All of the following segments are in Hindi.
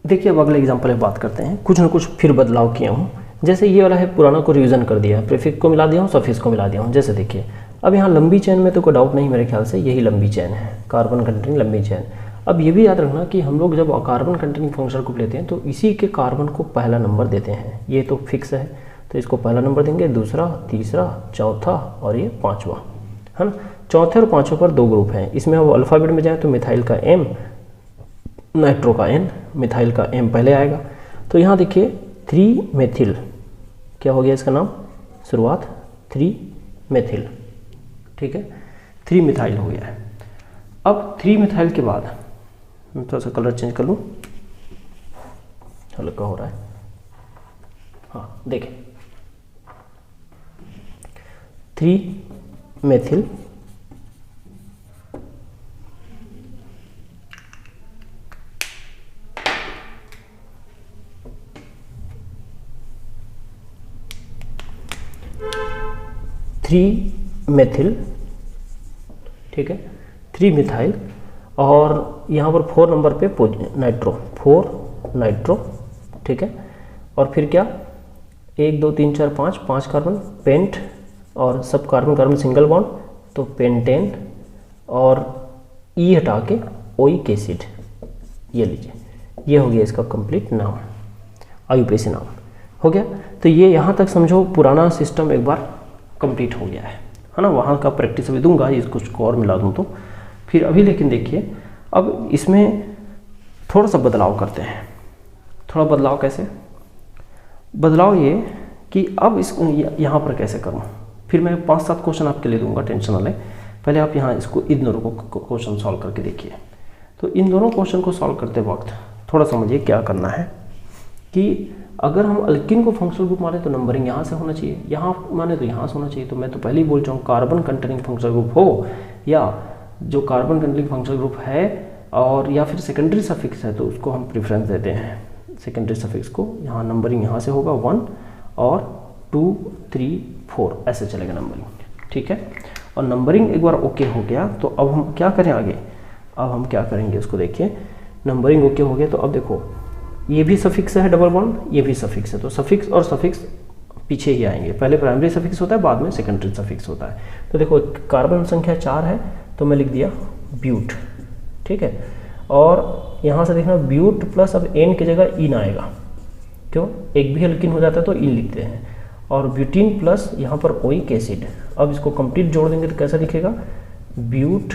देखिए अब अगले एग्जाम्पल में बात करते हैं। कुछ ना कुछ फिर बदलाव किया हूँ। जैसे ये वाला है, पुराना को रिवीजन कर दिया, प्रीफिक्स को मिला दिया हूँ, सफिक्स को मिला दिया हूँ। जैसे देखिए अब यहाँ लंबी चेन में तो कोई डाउट नहीं, मेरे ख्याल से यही लंबी चेन है, कार्बन कंटेनिंग लंबी चेन। अब ये भी याद रखना कि हम लोग जब कार्बन कंटेनिंग फंक्शनल ग्रुप लेते हैं तो इसी के कार्बन को पहला नंबर देते हैं। ये तो फिक्स है, तो इसको पहला नंबर देंगे, दूसरा, तीसरा, चौथा और ये पाँचवा, है ना। चौथे और पाँचवें पर 2 ग्रुप हैं। इसमें अब अल्फ़ाबेट में जाए तो मिथाइल का M, नाइट्रो का N, मिथाइल का M पहले आएगा। तो यहाँ देखिए 3 मेथिल, क्या हो गया इसका नाम, शुरुआत 3 मेथिल, ठीक है, 3 मिथाइल हो गया है। अब 3 मिथाइल के बाद मैं थोड़ा सा कलर चेंज कर लूँ, हल्का हो रहा है, हाँ देखें 3 मेथिल, मेथिल, ठीक है, 3 मिथाइल, और यहाँ पर 4 नंबर पे नाइट्रो, 4 नाइट्रो, ठीक है। और फिर क्या, 1 2 3 4 5 कार्बन पेंट, और सब कार्बन कार्बन सिंगल बॉन्ड, तो पेंटेन, और ई हटा के ओइक एसिड, ये लीजिए, ये हो गया इसका कंप्लीट नाम, आयुपेसी नाम हो गया। तो ये यहाँ तक समझो पुराना सिस्टम एक बार कंप्लीट हो गया है ना। वहाँ का प्रैक्टिस अभी दूंगा, इस कुछ को और मिला दूँ तो फिर अभी। लेकिन देखिए अब इसमें थोड़ा सा बदलाव करते हैं। थोड़ा बदलाव कैसे, बदलाव ये कि अब इस यहाँ पर कैसे करूँ, फिर मैं 5-7 क्वेश्चन आपके लिए दूंगा, टेंशन ना लें। पहले आप यहाँ इसको इन दोनों को क्वेश्चन सॉल्व करके देखिए। तो इन दोनों क्वेश्चन को सॉल्व करते वक्त थोड़ा समझिए क्या करना है कि अगर हम अल्किन को फंक्शनल ग्रुप माने तो नंबरिंग यहाँ से होना चाहिए, यहाँ माने तो यहाँ से होना चाहिए। तो मैं तो पहले ही बोल चाहूँ, कार्बन कंटेनिंग फंक्शनल ग्रुप हो या जो कार्बन कंटेनिंग फंक्शनल ग्रुप है और या फिर सेकेंडरी सफिक्स है, तो उसको हम प्रेफरेंस देते हैं सेकेंडरी सफिक्स को। यहाँ नंबरिंग यहाँ से होगा 1 और 2 3 4 ऐसे चलेगा नंबरिंग, ठीक है। और नंबरिंग एक बार ओके हो गया तो अब हम क्या करें आगे, अब हम क्या करेंगे उसको देखिए। नंबरिंग ओके हो गया तो अब देखो ये भी सफिक्स है डबल बॉन्ड, ये भी सफिक्स है, तो सफिक्स और सफिक्स पीछे ही आएंगे। पहले प्राइमरी सफिक्स होता है, बाद में सेकेंडरी सफिक्स होता है। तो देखो कार्बन संख्या 4 है तो मैं लिख दिया ब्यूट, ठीक है। और यहाँ से देखना ब्यूट प्लस अब एन की जगह इन आएगा, क्यों, एक भी अल्किन हो जाता है तो इन लिखते हैं। और ब्यूटीन प्लस यहाँ पर ओइक एसिड, अब इसको कंप्लीट जोड़ देंगे तो कैसा दिखेगा, ब्यूट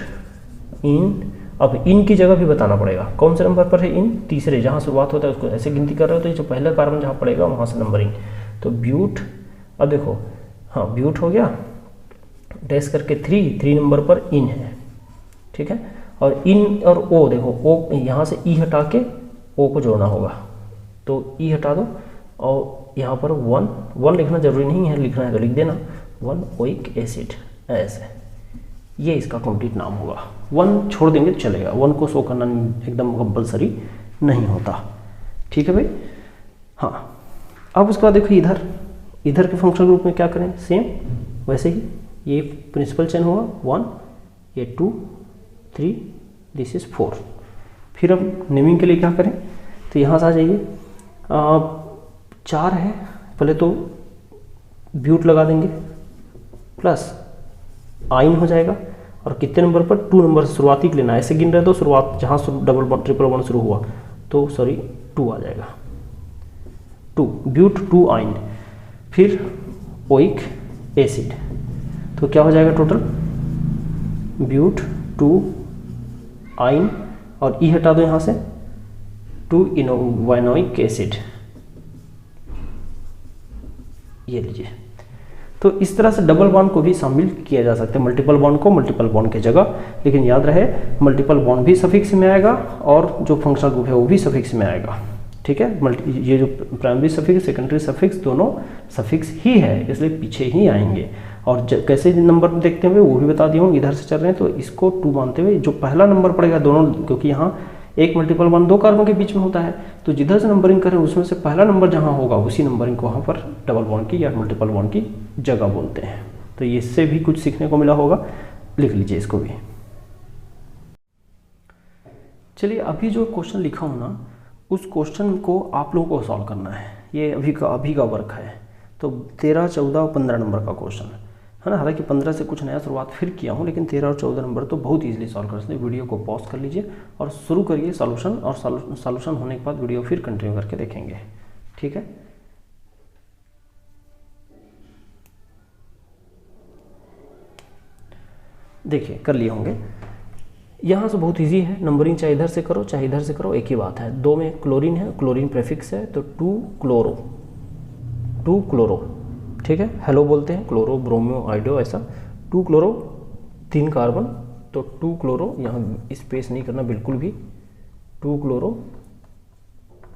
इन। अब इन की जगह भी बताना पड़ेगा, कौन से नंबर पर है इन, तीसरे, जहाँ शुरुआत होता है उसको ऐसे गिनती कर रहे हो तो ये जो पहला कार्बन जहाँ पड़ेगा वहाँ से नंबरिंग। तो ब्यूट, अब देखो हाँ ब्यूट हो गया, डैश करके 3 नंबर पर इन है, ठीक है। और इन और ओ, देखो ओ यहाँ से ई हटा के ओ को जोड़ना होगा, तो ई हटा दो और यहाँ पर 1 लिखना जरूरी नहीं है, लिखना है तो लिख देना 1 ओइक एसिड, ऐसे ये इसका कंप्लीट नाम होगा। 1 छोड़ देंगे तो चलेगा, 1 को शो करना एकदम कंपलसरी नहीं होता, ठीक है भाई। हाँ अब उसके बाद देखो इधर के फंक्शनल ग्रुप में क्या करें, सेम वैसे ही, ये प्रिंसिपल चेन होगा 1, ये 2 3, दिस इज 4। फिर अब नेमिंग के लिए क्या करें, तो यहाँ से आ जाइए, 4 है, पहले तो ब्यूट लगा देंगे प्लस आइन हो जाएगा। और कितने नंबर पर, 2 नंबर से शुरुआती के लेना, ऐसे गिन रहे तो शुरुआत जहाँ डबल बॉन्ड ट्रिपल बॉन्ड शुरू हुआ तो सॉरी 2 आ जाएगा, 2 ब्यूट 2 आइन, फिर ओइक एसिड, तो क्या हो जाएगा टोटल, ब्यूट 2 आइन और ई हटा दो यहाँ से, 2 वाइनोइक एसिड, ये लीजिए। तो इस तरह से डबल बॉन्ड को भी शामिल किया जा सकता है, मल्टीपल बॉन्ड को मल्टीपल बॉन्ड की जगह। लेकिन याद रहे मल्टीपल बॉन्ड भी सफिक्स में आएगा और जो फंक्शनल ग्रुप है वो भी सफिक्स में आएगा, ठीक है। ये जो प्राइमरी सफिक्स सेकेंडरी सफिक्स दोनों सफिक्स ही है, इसलिए पीछे ही आएंगे। और कैसे नंबर देखते हुए वो भी बता दिया हूँ, इधर से चल रहे हैं तो इसको 2 मानते हुए जो पहला नंबर पड़ेगा दोनों, क्योंकि यहाँ एक मल्टीपल बॉन्ड 2 कार्बन के बीच में होता है, तो जिधर से नंबरिंग करें उसमें से पहला नंबर जहाँ होगा उसी नंबरिंग को वहाँ पर डबल बॉन्ड की या मल्टीपल बॉन्ड की जगह बोलते हैं। तो ये इससे भी कुछ सीखने को मिला होगा, लिख लीजिए इसको भी। चलिए अभी जो क्वेश्चन लिखा हूँ ना उस क्वेश्चन को आप लोगों को सॉल्व करना है। ये अभी का वर्क है। तो 13, 14 और 15 नंबर का क्वेश्चन है ना। हालांकि 15 से कुछ नया शुरुआत फिर किया हूँ, लेकिन 13 और 14 नंबर तो बहुत ईजिली सॉल्व कर सकते हैं। वीडियो को पॉज कर लीजिए और शुरू करिए सॉल्यूशन, और सॉल्यूशन होने के बाद वीडियो फिर कंटिन्यू करके देखेंगे, ठीक है। देखिए कर लिए होंगे। यहाँ से बहुत इजी है, नंबरिंग चाहे इधर से करो चाहे इधर से करो, एक ही बात है। 2 में क्लोरीन है, क्लोरीन प्रेफिक्स है, तो 2 क्लोरो, ठीक है। हेलो बोलते हैं, क्लोरो, ब्रोमियो, आइडो, ऐसा 2 क्लोरो, 3 कार्बन, तो 2 क्लोरो, यहाँ स्पेस नहीं करना बिल्कुल भी, 2 क्लोरो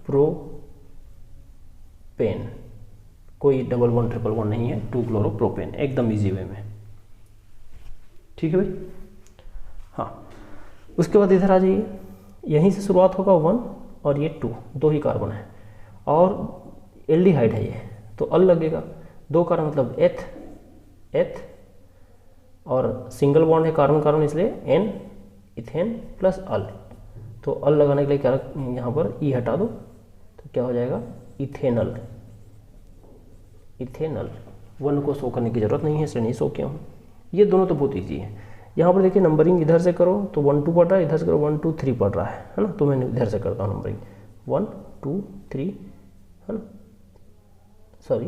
प्रोपेन, कोई डबल वन ट्रिपल वन नहीं है, 2 क्लोरो प्रोपेन, एकदम इजी वे में, ठीक है भाई। हाँ, उसके बाद इधर आ जाइए, यहीं से शुरुआत होगा 1 और ये 2 ही कार्बन है, और एल्डिहाइड है ये, तो अल लगेगा, 2 कार्बन मतलब एथ, और सिंगल बॉन्ड है कार्बन कार्बन, इसलिए एन, इथेन प्लस अल, तो अल लगाने के लिए क्या यहाँ पर ई हटा दो, तो क्या हो जाएगा इथेनल। 1 को शो करने की जरूरत नहीं है, इसलिए नहीं शो किया हूँ। ये दोनों तो बहुत ईजी है। यहाँ पर देखिए नंबरिंग इधर से करो तो 1 2 पढ़ रहा है, इधर से करो 1 2 3 पढ़ रहा है ना। तो मैं इधर से करता हूँ नंबरिंग 1 2 3, है ना, सॉरी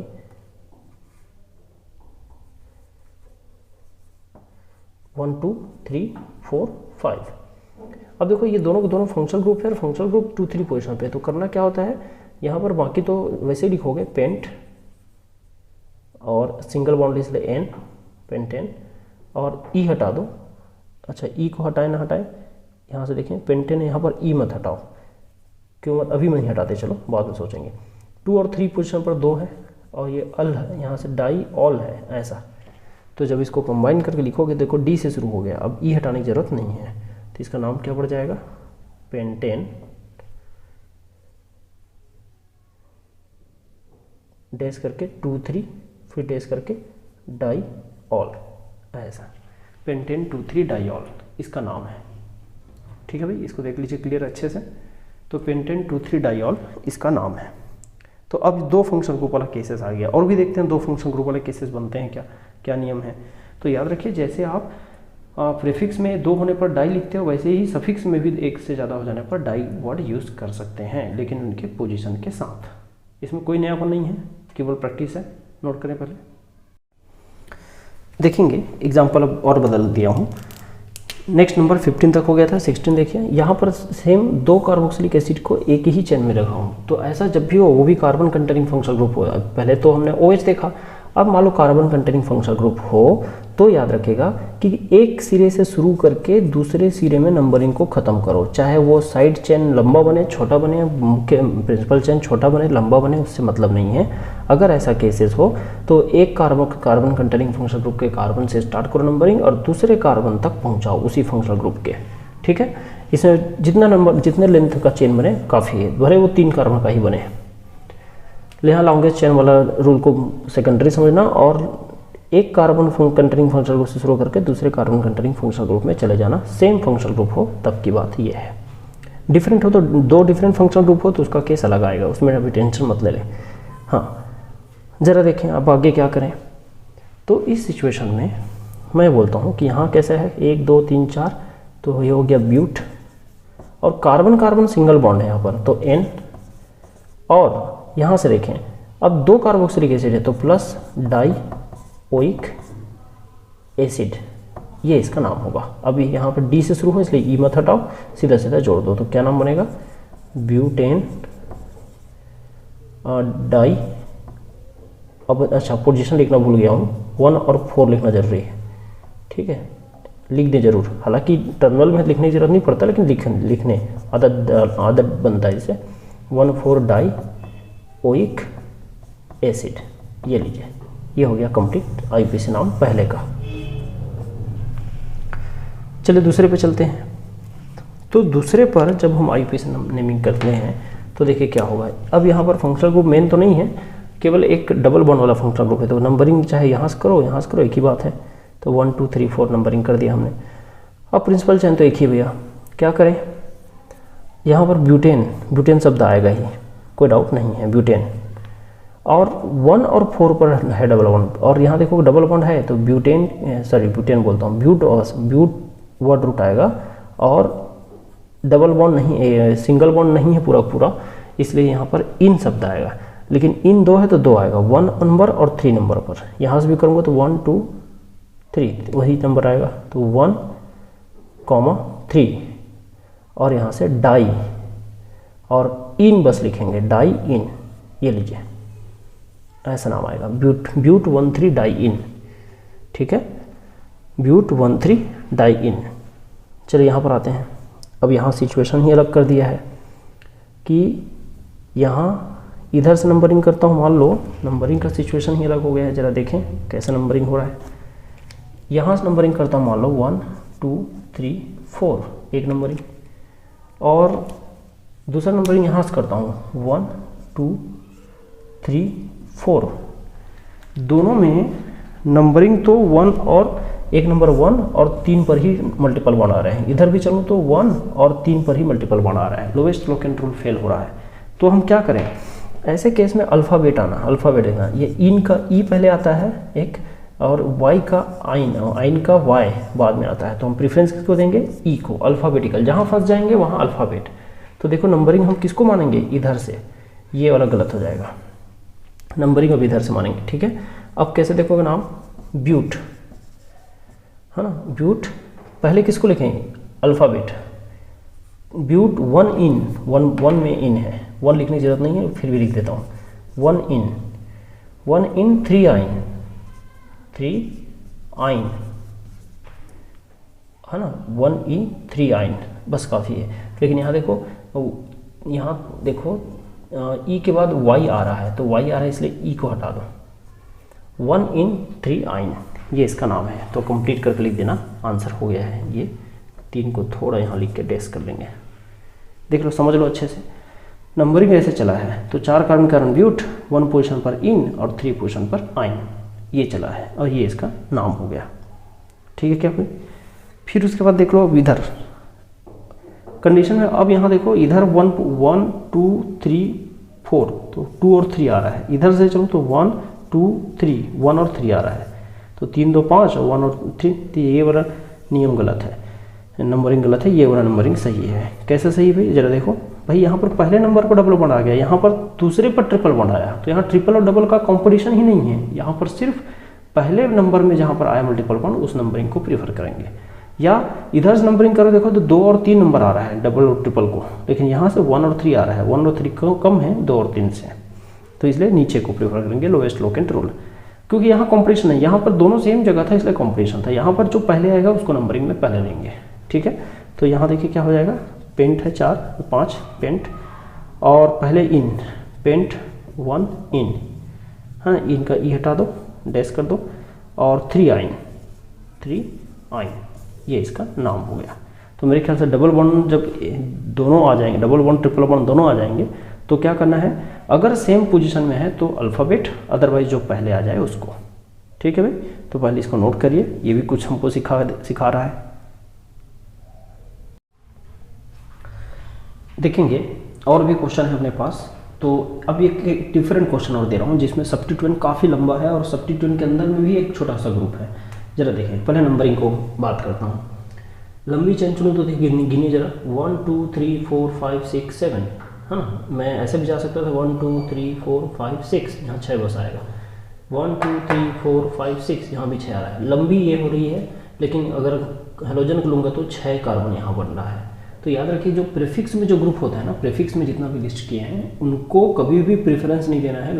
1 2 3 4 5। अब देखो ये दोनों के दोनों फंक्शनल ग्रुप है, और फंक्शनल ग्रुप 2 3 पोजिशन पे। तो करना क्या होता है, यहाँ पर बाकी तो वैसे ही लिखोगे पेंट, और सिंगल बॉन्ड इसलिए एन, पेंटेन, और ई हटा दो। अच्छा, ई को हटाए ना हटाए, यहाँ से देखें पेंटेन, यहाँ पर ई मत हटाओ, क्यों मत, अभी नहीं हटाते, चलो बाद में सोचेंगे। 2 और 3 पोजीशन पर 2 है, और ये अल है, यहाँ से डाई ऑल है, ऐसा। तो जब इसको कंबाइन करके लिखोगे, देखो डी से शुरू हो गया, अब ई हटाने की जरूरत नहीं है, तो इसका नाम क्या पड़ जाएगा, पेंटेन डैश करके 2 3, फिर डैश करके डाई ऑल, ऐसा पेंटेन 2 3 डाइऑल इसका नाम है, ठीक है भाई। इसको देख लीजिए क्लियर अच्छे से। तो पेंटेन 2 3 डाइऑल इसका नाम है। तो अब 2 फंक्शन ग्रुप वाला केसेस आ गया, और भी देखते हैं 2 फंक्शन ग्रुप वाले केसेस बनते हैं क्या, क्या नियम है। तो याद रखिए, जैसे आप प्रीफिक्स में 2 होने पर डाई लिखते हो, वैसे ही सफिक्स में भी 1 से ज़्यादा हो जाने पर डाई वर्ड यूज़ कर सकते हैं, लेकिन उनके पोजीशन के साथ। इसमें कोई नयापन नहीं है, केवल प्रैक्टिस है। नोट करें पहले, देखेंगे एग्जाम्पल अब और बदल दिया हूँ। नेक्स्ट नंबर 15 तक हो गया था, 16 देखिए। यहाँ पर सेम 2 कार्बोक्सिलिक एसिड को एक ही चेन में रखा हूँ, तो ऐसा जब भी हो वो भी कार्बन कंटेनिंग फंक्शनल ग्रुप हो। पहले तो हमने OH देखा, अब मान low carbon containing functional group हो, तो याद रखेगा कि एक सिरे से शुरू करके दूसरे सिरे में नंबरिंग को ख़त्म करो, चाहे वो साइड चेन लंबा बने छोटा बने, मुख्य प्रिंसिपल चेन छोटा बने लंबा बने, उससे मतलब नहीं है। अगर ऐसा केसेस हो तो एक कार्बन कंटेनिंग फंक्शनल ग्रुप के कार्बन से स्टार्ट करो नंबरिंग, और दूसरे कार्बन तक पहुंचाओ उसी फंक्शनल ग्रुप के, ठीक है। इसमें जितने लेंथ का चेन बने काफ़ी है, भले वो 3 कार्बन का ही बने। यहाँ लॉन्गेस्ट चेन वाला रूल को सेकेंडरी समझना, और एक कार्बन कंटेनिंग फंक्शनल ग्रुप से शुरू करके दूसरे कार्बन कंटेनिंग फंक्शनल ग्रुप में चले जाना। सेम फंक्शनल ग्रुप हो तब की बात ये है। डिफरेंट हो तो 2 डिफरेंट फंक्शनल ग्रुप हो तो उसका केस अलग आएगा, उसमें अभी टेंशन मत ले लें। हाँ, ज़रा देखें अब आगे क्या करें। तो इस सिचुएशन में मैं बोलता हूँ कि यहाँ कैसे है, 1 2 3 4, तो ये हो गया ब्यूट, और कार्बन कार्बन सिंगल बॉन्ड है यहाँ पर, तो N, और यहाँ से देखें अब 2 कार्बोक्सिलिक एसिड है, तो प्लस डाई ओइक एसिड, ये इसका नाम होगा। अभी यहाँ पर डी से शुरू हो इसलिए ई मत हटाओ, सीधा सीधा जोड़ दो, तो क्या नाम बनेगा, ब्यूटेन डाई। अब अच्छा, पोजीशन लिखना भूल गया हूँ, 1 और 4 लिखना जरूरी है, ठीक है, लिख दें जरूर। हालांकि टर्मिनल में लिखने की जरूरत नहीं पड़ता, लेकिन लिखने आदत बनता है इससे। 1 4 डाई ओइक एसिड, ये लीजिए, ये हो गया कंप्लीट आईपीसी नाम पहले का। चलिए दूसरे पे चलते हैं। तो दूसरे पर जब हम आईपीसी नेमिंग करते हैं तो देखिए क्या होगा। अब यहाँ पर फंक्शनल ग्रुप मेन तो नहीं है, केवल एक डबल बॉन्ड वाला फंक्शनल ग्रुप है, तो नंबरिंग चाहे यहाँ से करो यहाँ से करो, एक ही बात है। तो 1 2 3 4 नंबरिंग कर दिया हमने। अब प्रिंसिपल चेन तो एक ही भैया, क्या करें, यहाँ पर ब्यूटेन, ब्यूटेन शब्द आएगा ही, कोई डाउट नहीं है, ब्यूटेन। और 1 और 4 पर है डबल बॉन्ड, और यहाँ देखो डबल बॉन्ड है तो ब्यूटेन, सॉरी ब्यूटेन बोलता हूँ, ब्यूट वर्ड रूट आएगा, और डबल बॉन्ड नहीं, सिंगल बॉन्ड नहीं है पूरा पूरा, इसलिए यहाँ पर इन शब्द आएगा। लेकिन इन 2 है तो 2 आएगा, 1 नंबर और 3 नंबर पर। यहाँ से भी करूँगा तो 1 2 3 वही नंबर आएगा, तो 1, 3, और यहाँ से डाई, और इन बस लिखेंगे, डाई इन, ये लीजिए ऐसा नाम आएगा, ब्यूट 13 डाई इन, ठीक है, ब्यूट 13 डाई इन। चलिए यहाँ पर आते हैं। अब यहाँ सिचुएशन ही अलग कर दिया है कि यहाँ इधर से नंबरिंग करता हूँ, मान लो नंबरिंग का सिचुएशन ही अलग हो गया है। ज़रा देखें कैसे नंबरिंग हो रहा है। यहाँ से नंबरिंग करता हूँ, मान लो 1 2 3 4 एक नंबरिंग, और दूसरा नंबरिंग यहाँ से करता हूँ 1 2 3 4। दोनों में नंबरिंग तो 1 और एक नंबर 1 और 3 पर ही मल्टीपल बॉन्ड आ रहे हैं। इधर भी चलूँ तो 1 और 3 पर ही मल्टीपल बॉन्ड आ रहा है, लोवेस्ट लोकेंट रूल फेल हो रहा है। तो हम क्या करें, ऐसे केस में अल्फ़ाबेट आना, अल्फ़ाबेट देखना, ये इन का ई पहले आता है एक, और वाई का आइन, आइन का वाई बाद में आता है। तो हम प्रीफरेंस किसको देंगे, ई को, अल्फ़ाबेटिकल, जहाँ फंस जाएंगे वहाँ अल्फ़ाबेट। तो देखो नंबरिंग हम किसको मानेंगे, इधर से, ये वाला गलत हो जाएगा, नंबरिंग अब इधर से मानेंगे, ठीक है। अब कैसे देखोगे नाम, ब्यूट, है ना, ब्यूट पहले किसको लिखेंगे, अल्फ़ाबेट, ब्यूट 1 इन, 1 में इन है, 1 लिखने की जरूरत नहीं है, फिर भी लिख देता हूँ, 1 इन 3 आइन, 3 आइन, है ना, 1 इन 3 आइन, बस काफ़ी है। लेकिन यहाँ देखो, ई के बाद वाई आ रहा है, तो वाई आ रहा है इसलिए ई को हटा दो, 1 इन 3 आइन, ये इसका नाम है। तो कंप्लीट करके लिख देना, आंसर हो गया है। ये 3 को थोड़ा यहाँ लिख के डेस्क कर लेंगे, देख लो, समझ लो अच्छे से। नंबरिंग ऐसे चला है, तो 4 कार्बन कारण ब्यूट, 1 पोजीशन पर इन और 3 पोजीशन पर आइन, ये चला है, और ये इसका नाम हो गया, ठीक है क्या कोई। फिर उसके बाद देख लो अब इधर कंडीशन में, अब यहाँ देखो इधर 1 2 3 4, तो 2 और 3 आ रहा है। इधर से चलो तो 1 2 3, 1 और 3 आ रहा है, तो 3 2 5 और 1 और 3, तो ये वाला नियम गलत है, नंबरिंग गलत है, ये वाला नंबरिंग सही है। कैसे सही भाई, जरा देखो भाई, यहाँ पर पहले नंबर पर डबल बॉन्ड आ गया, यहाँ पर दूसरे पर ट्रिपल बॉन्ड आया, तो यहाँ ट्रिपल और डबल का कॉम्पिटिशन ही नहीं है। यहाँ पर सिर्फ पहले नंबर में जहाँ पर आया मल्टीपल बॉन्ड, उस नंबरिंग को प्रीफर करेंगे। या इधर से नंबरिंग करो, देखो तो 2 और 3 नंबर आ रहा है डबल और ट्रिपल को, लेकिन यहाँ से 1 और 3 आ रहा है, 1 और 3 कम है 2 और 3 से, तो इसलिए नीचे को प्रीफर करेंगे, लोएस्ट लोकेंट रूल। क्योंकि यहाँ कॉम्पिटिशन है, यहाँ पर दोनों सेम जगह था इसलिए कॉम्पिटिशन था, यहाँ पर जो पहले आएगा उसको नंबरिंग में पहले लेंगे, ठीक है। तो यहाँ देखिए क्या हो जाएगा, पेंट है 4 5 पेंट, और पहले इन, पेंट 1 इन, हाँ, इन का ई हटा दो, डैश कर दो, और 3 आइन, ये इसका नाम हो गया। तो मेरे ख्याल से डबल बॉन्ड जब दोनों आ जाएंगे, डबल बॉन्ड ट्रिपल बॉन्ड दोनों आ जाएंगे, तो क्या करना है, अगर सेम पोजीशन में है तो अल्फ़ाबेट, अदरवाइज जो पहले आ जाए उसको, ठीक है भाई। तो पहले इसको नोट करिए, ये भी कुछ हमको सिखा रहा है। देखेंगे और भी क्वेश्चन है अपने पास, तो अब एक डिफरेंट क्वेश्चन और दे रहा हूँ जिसमें सब्स्टिट्यूएंट काफ़ी लंबा है और सब्स्टिट्यूएंट के अंदर में भी एक छोटा सा ग्रुप है। जरा देखें, पहले नंबरिंग को बात करता हूँ। लंबी चेन चुनूँ तो देखिए, गिनिए जरा, 1 2 3 4 5 6 7, है ना। मैं ऐसे भी जा सकता था 1 2 3 4 5 6, यहाँ 6 बस आएगा, 1 2 3 4 5 6, यहाँ भी 6 आ रहा है। लंबी ये हो रही है, लेकिन अगर हेलोजन को लूँगा तो 6 कार्बन यहाँ बन रहा है। तो याद रखिए, जो प्रीफिक्स में जो ग्रुप होता है ना, प्रीफिक्स में जितना भी लिस्ट किए हैं, उनको कभी भी प्रेफरेंस नहीं देना है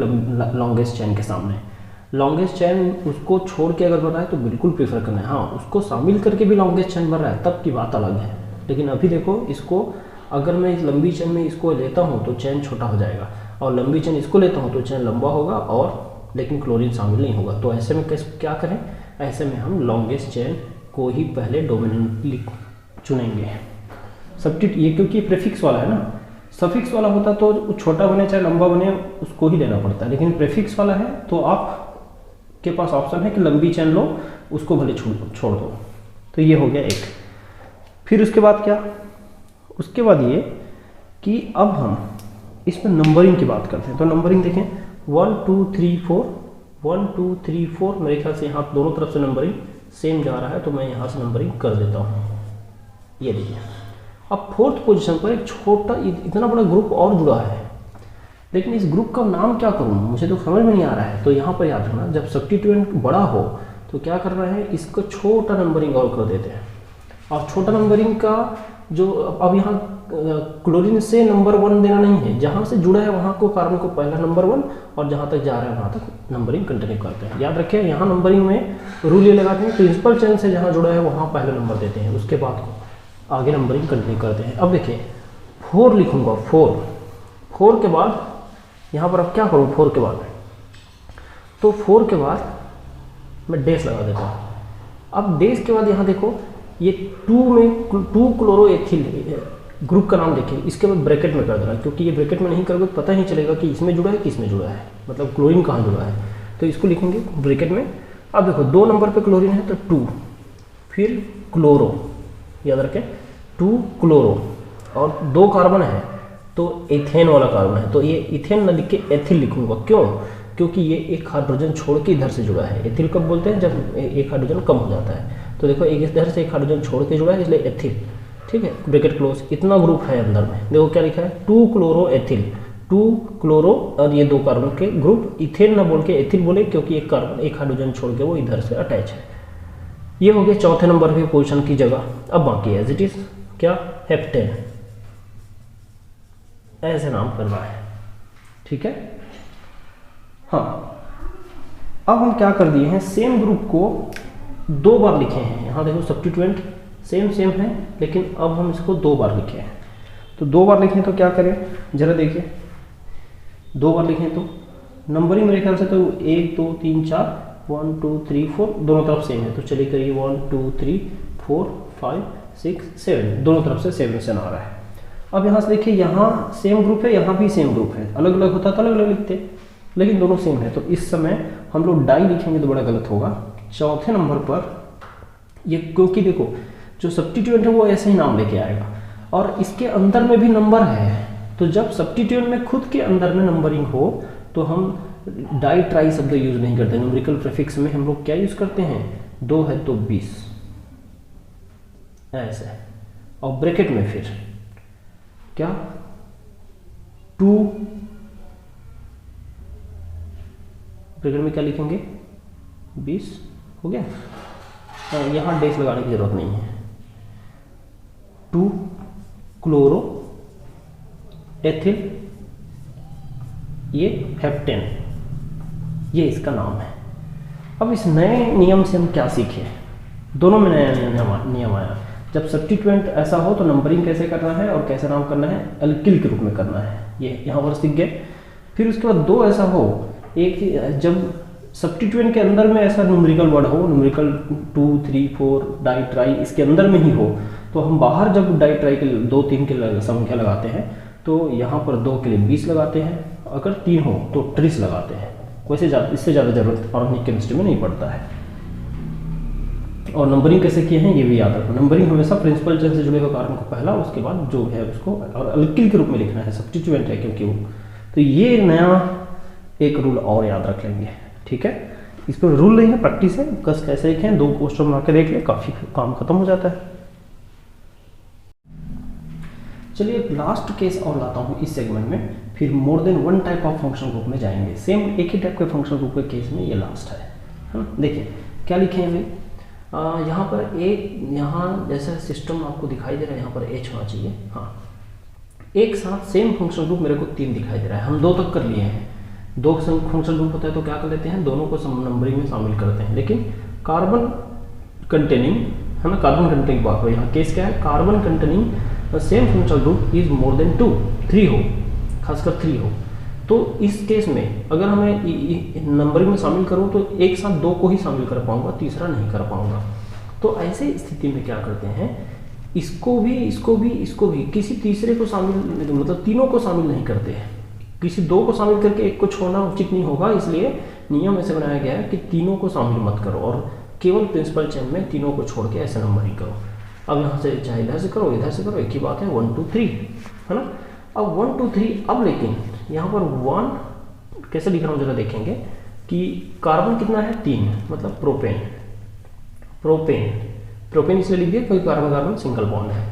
लॉन्गेस्ट चेन के सामने। लॉन्गेस्ट चेन उसको छोड़ के अगर बन रहा है तो बिल्कुल प्रीफर करना है। हाँ, उसको शामिल करके भी लॉन्गेस्ट चेन बन रहा है तब की बात अलग है। लेकिन अभी देखो, इसको अगर मैं इस लंबी चेन में इसको लेता हूँ तो चेन छोटा हो जाएगा, और लंबी चेन इसको लेता हूँ तो चेन लंबा होगा, और लेकिन क्लोरीन शामिल नहीं होगा। तो ऐसे में क्या करें, ऐसे में हम लॉन्गेस्ट चेन को ही पहले डोमिनेंटली चुनेंगे। ये क्योंकि प्रीफिक्स वाला है ना, सफिक्स वाला होता तो छोटा बने चाहे लंबा बने उसको ही लेना पड़ता है, लेकिन प्रीफिक्स वाला है तो आप के पास ऑप्शन है कि लंबी चेन लो, उसको भले छोड़ दो। तो ये हो गया एक। फिर उसके बाद क्या, उसके बाद ये कि अब हम इसमें नंबरिंग की बात करते हैं। तो नंबरिंग देखें 1 2 3 4, 1 2 3 4, मेरे ख्याल से यहाँ दोनों तरफ से नंबरिंग सेम जा रहा है, तो मैं यहाँ से नंबरिंग कर देता हूँ। ये देखिए अब फोर्थ पोजीशन पर एक छोटा इतना बड़ा ग्रुप और जुड़ा है, लेकिन इस ग्रुप का नाम क्या करूँ मुझे तो समझ में नहीं आ रहा है। तो यहाँ पर याद रखना, जब सब्स्टिट्यूएंट बड़ा हो तो क्या कर रहे हैं, इसको छोटा नंबरिंग और कर देते हैं। और छोटा नंबरिंग का जो अब यहाँ क्लोरीन से नंबर 1 देना नहीं है, जहाँ से जुड़ा है वहाँ को कार्बन को पहला नंबर 1 और जहाँ तक जा रहा है वहाँ तक नंबरिंग कंटिन्यू करते हैं। याद रखें यहाँ नंबरिंग में रूल ये लगाते हैं, प्रिंसिपल चेन से जहाँ जुड़ा है वहाँ पहला नंबर देते हैं, उसके बाद को आगे नंबरिंग कंटिन्यू करते हैं। अब देखिए 4 लिखूँगा, 4 के बाद यहाँ पर अब क्या करूँ 4 के बाद, तो 4 के बाद मैं डैश लगा देता हूँ। अब डैश के बाद यहाँ देखो ये 2 में 2 क्लोरोएथिल ग्रुप का नाम देखिए, इसके बाद ब्रैकेट में कर देना, क्योंकि ये ब्रैकेट में नहीं करोगे तो पता ही नहीं चलेगा कि इसमें जुड़ा है किसमें जुड़ा है, मतलब क्लोरीन कहाँ जुड़ा है। तो इसको लिखेंगे ब्रैकेट में। अब देखो 2 नंबर पे क्लोरीन है तो 2, फिर क्लोरो, याद रखें 2 क्लोरो, और 2 कार्बन है तो एथेन वाला कार्बन है, तो ये इथेन न लिख के एथिल लिखूंगा। क्यों? क्योंकि ये एक हाइड्रोजन छोड़ के इधर से जुड़ा है। एथिल कब बोलते हैं, जब एक हाइड्रोजन कम हो जाता है। तो देखो एक इधर से एक हाइड्रोजन छोड़ के जुड़ा है, इसलिए एथिल, ठीक है, ब्रैकेट क्लोज। इतना ग्रुप है अंदर में, देखो क्या लिखा है 2 क्लोरो एथिल, 2 क्लोरो और ये 2 कार्बन के ग्रुप, इथेन ना बोल के एथिल बोले, क्योंकि एक कार्बन एक हाइड्रोजन छोड़ के वो इधर से अटैच है। ये हो गया चौथे नंबर पे पोजीशन की जगह। अब बाकी एज इट इज क्या, हेप्टेन, ऐसे नाम करना है, ठीक है। हाँ, अब हम क्या कर दिए हैं, सेम ग्रुप को 2 बार लिखे हैं। यहाँ देखो सब्स्टिट्यूएंट सेम है, लेकिन अब हम इसको 2 बार लिखे हैं। तो 2 बार लिखें तो क्या करें, जरा देखिए 2 बार लिखें तो नंबरिंग मेरे ख्याल से तो 1 2 3 4, 1 2 3 4 दोनों तरफ सेम है, तो चलिए करिए 1 2 3 4 5 6 7, दोनों तरफ से 7 से आ रहा है। अब यहाँ से देखिए, यहाँ सेम ग्रुप है, यहाँ भी सेम ग्रुप है, अलग अलग होता तो अलग अलग लिखते, लेकिन दोनों सेम है। तो इस समय हम लोग डाई लिखेंगे तो बड़ा गलत होगा। चौथे नंबर पर ये, क्योंकि देखो जो सब्स्टिट्यूएंट है वो ऐसे ही नाम लेके आएगा, और इसके अंदर में भी नंबर है, तो जब सब्स्टिट्यूएंट में खुद के अंदर में नंबरिंग हो तो हम डाई ट्राई शब्द यूज नहीं करते। न्यूमेरिकल प्रीफिक्स में हम लोग क्या यूज करते हैं, 2 है तो 20, ऐसे, और ब्रैकेट में फिर क्या 2, ब्रैकेट में क्या लिखेंगे 20, हो गया। यहाँ डैश लगाने की जरूरत नहीं है। 2 क्लोरो एथिल, ये हेप्टेन, ये इसका नाम है। अब इस नए नियम से हम क्या सीखे, दोनों में नया नियम आया। जब सब्स्टिट्यूएंट ऐसा हो तो नंबरिंग कैसे करना है और कैसे नाम करना है, अल्किल के रूप में करना है, ये यहाँ पर सीख गए। फिर उसके बाद 2 ऐसा हो, एक जब सब्स्टिट्यूएंट के अंदर में ऐसा न्यूमेरिकल वर्ड हो, न्यूमेरिकल 2 3 4 डाई ट्राई इसके अंदर में ही हो, तो हम बाहर जब डाई ट्राई के 2 3 के संख्या लगाते हैं तो यहाँ पर 2 के लिए 20 लगाते हैं, अगर 3 हो तो 30 लगाते हैं। वैसे इससे ज़्यादा जरूरत ऑर्गेनिक केमिस्ट्री में नहीं पड़ता है। और नंबरिंग कैसे किए हैं ये भी याद रखो, नंबरिंग हमेशा प्रिंसिपल चेन से जुड़े हुए कार्बन को पहला, उसके बाद जो है उसको, और अल्किल के रूप में लिखना है, सब्स्टिट्यूएंट है क्योंकि वो। तो ये नया एक रूल और याद रख लेंगे, ठीक है। इस पर रूल नहीं है, प्रैक्टिस है, बस कैसे लिखें 2 पोस्टर बना के देख ले, काफ़ी काम खत्म हो जाता है। चलिए एक लास्ट केस और लाता हूँ इस सेगमेंट में, फिर more than 1 type of function group में जाएंगे। सेम एक ही टाइप के फंक्शन ग्रुप के केस में ये लास्ट है ना। देखिए क्या लिखे हैं भाई, यहाँ पर एक, यहाँ जैसा सिस्टम आपको दिखाई दे रहा है, यहाँ पर H होना चाहिए। हाँ, एक साथ सेम फंक्शन ग्रुप मेरे को 3 दिखाई दे रहा है, हम 2 तक कर लिए हैं। 2 फंक्शन ग्रुप होता है तो क्या कर लेते हैं, दोनों को नंबरिंग में शामिल करते हैं, लेकिन कार्बन कंटेनिंग, है ना, कार्बन कंटेनिंग बात हो, यहाँ केस क्या है, carbon containing same functional group is more than 2, 3 हो, खासकर 3 हो। तो इस केस में अगर हमें नंबरिंग में शामिल करूँ तो एक साथ 2 को ही शामिल कर पाऊंगा, तीसरा नहीं कर पाऊंगा। तो ऐसे स्थिति में क्या करते हैं, इसको भी किसी तीसरे को शामिल, मतलब तीनों को शामिल नहीं करते हैं। किसी 2 को शामिल करके एक को छोड़ना उचित नहीं होगा, इसलिए नियम ऐसे बनाया गया है कि तीनों को शामिल मत करो और केवल प्रिंसिपल चेन में तीनों को छोड़ के ऐसे नंबरिंग करो। अब यहाँ से चाहे इधर से करो इधर से करो, एक ही बात है, 1 2 3, है ना। अब 1 2 3, अब लेकिन यहाँ पर 1 कैसे लिख रहा हूँ जरा देखेंगे कि कार्बन कितना है 3, मतलब प्रोपेन, प्रोपेन इसलिए लिख दिया कोई कार्बन कार्बन सिंगल बॉन्ड है।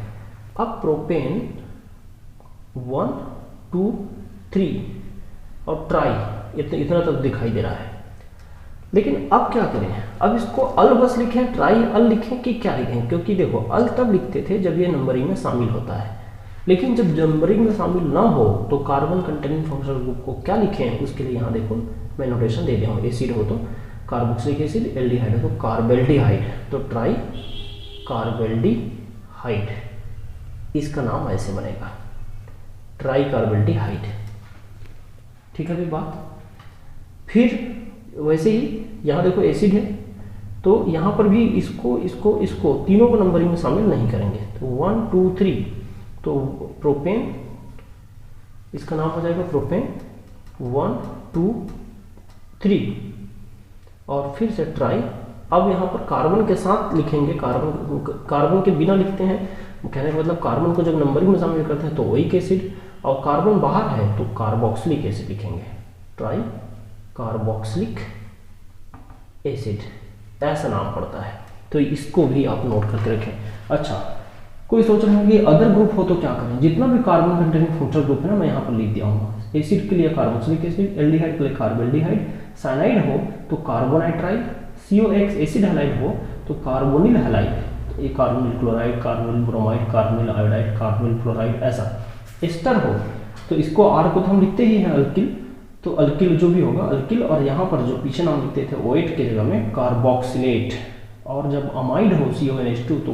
अब प्रोपेन 1 2 3 और ट्राई इतना तक दिखाई दे रहा है। लेकिन अब क्या करें, अब इसको अल बस लिखें, ट्राई अल लिखें कि क्या लिखें, क्योंकि देखो अल तब लिखते थे जब ये नंबरिंग में शामिल होता है, लेकिन जब नंबरिंग में शामिल ना हो तो कार्बन कंटेनिंग फंक्शनल ग्रुप को क्या लिखें, उसके लिए यहाँ देखो मैं नोटेशन दे दिया हूँ। एसिड हो तो कार्बोक्सिलिक एसिड, एल्डिहाइड हो तो कार्बेल्डिहाइड, तो ट्राई कार्बेल्डिहाइड, इसका नाम ऐसे बनेगा ट्राई कार्बेल्डिहाइड। ठीक है भाई बात। फिर वैसे ही यहाँ देखो एसिड है तो यहाँ पर भी इसको तीनों को नंबरिंग में शामिल नहीं करेंगे, तो 1 2 3, तो प्रोपेन इसका नाम हो जाएगा प्रोपेन 1 2 3, और फिर से ट्राई। अब यहाँ पर कार्बन के साथ लिखेंगे, कार्बन के बिना लिखते हैं, कहने का मतलब कार्बन को जब नंबरिंग में शामिल करते हैं तो ओइक एसिड, और कार्बन बाहर है तो कार्बोक्सिलिक एसिड लिखेंगे, ट्राई कार्बोक्सिलिक एसिड, ऐसा नाम पड़ता है। तो इसको भी आप नोट करके रखें। अच्छा, कोई सोच रहे हैं कि अदर ग्रुप हो तो क्या करें, जितना भी कार्बन कंटेनिंग फंक्शनल ग्रुप है ना मैं यहाँ पर लिख दिया हूँ। एसिड के लिए कार्बोक्सिलिक एसिड, एल्डिहाइड के लिए कार्बेल्डिहाइड, साइनाइड हो तो कार्बोनाइट्राइड, COX एसिड हैलाइड हो तो कार्बोनिल हैलाइड, ये carbonyl chloride, carbonyl bromide, carbonyl iodide, carbonyl fluoride, ऐसा। एस्टर हो तो इसको R को तो हम लिखते ही हैं अल्किल, तो अल्किल जो भी होगा अल्किल, और यहाँ पर जो पीछे नाम लिखते थे OH के जगह में कार्बोक्सिलेट, और जब अमाइड हो CONH2 तो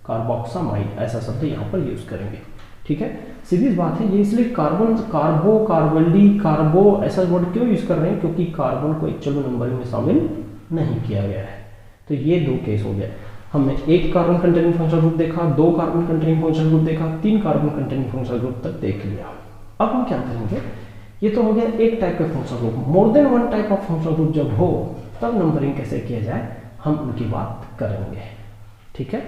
कार्बोक्सामाइड, ऐसा शब्द यहाँ पर यूज करेंगे। ठीक है, सीधी बात है। ये इसलिए कार्बो ऐसा वर्ड क्यों यूज कर रहे हैं, क्योंकि कार्बन को एक्चुअल नंबरिंग में शामिल नहीं किया गया है। तो ये 2 केस हो गया, हमने 1 कार्बन कंटेनिंग फंक्शनल ग्रुप देखा, 2 कार्बन कंटेनिंग फंक्शनल ग्रुप देखा, 3 कार्बन कंटेनिंग फंक्शनल ग्रुप तक देख लिया। अब हम क्या करेंगे, ये तो हो गया एक टाइप का functional group, more than 1 type of functional group जब हो तब नंबरिंग कैसे किया जाए हम उनकी बात करेंगे। ठीक है।